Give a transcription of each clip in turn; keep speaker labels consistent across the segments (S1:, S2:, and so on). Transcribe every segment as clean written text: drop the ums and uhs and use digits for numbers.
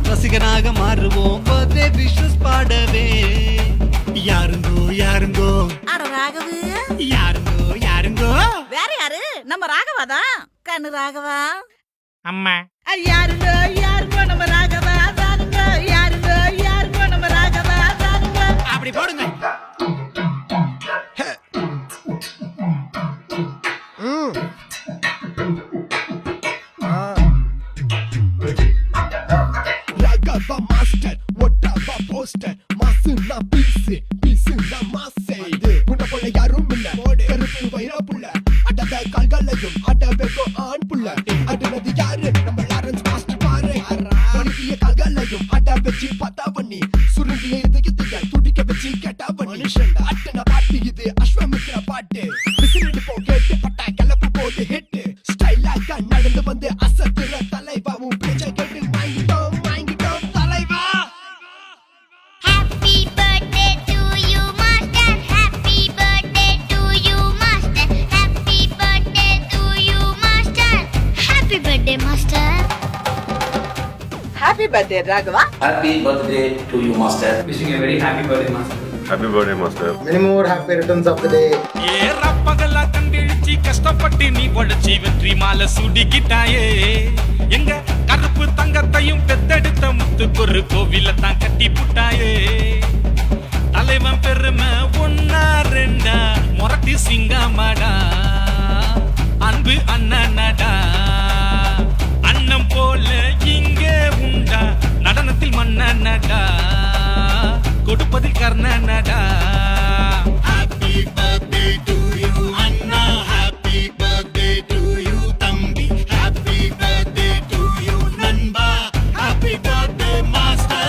S1: ரசிகனாக மாறுவோம் birthday wishes பாடவே. யாருங்கோ யாருங்கோ
S2: அட ராகவு,
S1: யாருங்கோ யாருங்கோ
S2: வேற யாரு? நம்ம ராகவாதான். கண்ணு ராகவா.
S3: அம்மா
S2: யாருங்கோ யாருங்கோ நம்ம ராகவா. ராகவா யாருங்கோ யாருங்கோ நம்ம ராகவா. ராகவா
S1: அப்படி போடுங்க.
S4: ராகவா மாஸ்டர் ஒட்டாவா போஸ்டர் மாசுனா பீஸு பீஸுனா மாசே உன்ன போல யாரும் இல்ல கருப்பு வைரா புள்ள அடத கால்களையும் அடபெக்கோ ஆண் புள்ள அடனது யாரு நம்ம லாரன்ஸ் மாஸ்டர் பாரு மனுஷிய கால்களையும் அட வச்சு பத்தா பண்ணி சுருங்கிய இதயத்தை துடிக்க வச்சு கேட்டா பண்ணி அட்டன பாட்டு இது அஸ்வமித்ரா பாட்டு விசிறிட்டு போ கேட்டு பட்டா கிளப்பு போட்டு ஹிட் ஸ்டைலாக நடந்து வந்து அசத்துற தலைவா உன் பேச்சை கேட்டு வாங்கிட்டோம் வாங்கிட்டோம் தலைவா.
S5: Happy birthday to you, Master. Happy birthday to you, Master. Happy birthday to you, Master. Happy birthday, Master.
S2: Happy birthday Raghava.
S6: Happy birthday to you, Master.
S7: Wishing a very happy birthday, Master.
S8: Happy birthday, Master.
S4: Many more happy returns of the day.
S3: ஏ ரப்பகலா கண்டிழிச்சி கஷ்டப்பட்டு நீ உழைச்சி வெற்றி மாலை சுடிக்கிட்டாயே. எங்க கருப்பு தங்கத்தையும் பெத்தெடுத்த முத்துக்கொரு கோவில தான் கட்டி புட்டாயே. தலைவன் பெருமை ஒன்னா ரெண்டா முரட்டி சிங்கமாடா அன்பு அண்ணனடா. அண்ணன் போல இங்கே உண்டா நடனத்தில் மன்னனடா கொடுப்பதில் கர்ணனடா.
S1: Happy birthday to you Anna, happy birthday to you தம்பி, happy birthday to you நண்பா, happy birthday master.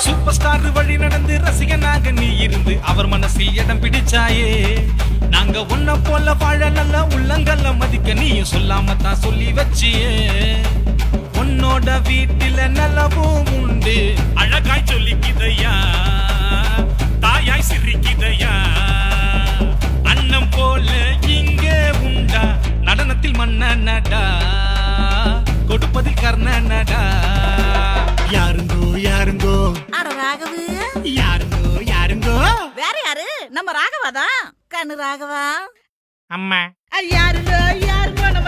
S3: Super star வழி நடந்து ரசிகனாக நீ இருந்து அவர் மனசில் இடம் பிடிச்சாயே. நாங்க உன்ன போல வாழ நல்ல உள்ளங்கல்ல மதிக்க நீயும் சொல்லாம தான் சொல்லி வச்சியே. உன்னோட வீட்டில நல்லவும் உண்டு அழகாய் சொல்லிக்கிதையா தாயாய் சிரிக்கிதையா. அண்ணன் போல இங்கே உண்டா நடனத்தில் மன்னனடா கொடுப்பதில் கர்ணனடா.
S1: யாருங்கோ யாருங்கோ
S2: அட ராகவு,
S1: யாருங்கோ யாருங்கோ
S2: வேற யாரு? நம்ம ராகவாதான். கண்ணு ராகவா.
S3: அம்மா
S2: யாருங்கோ யாருங்கோ நம்ம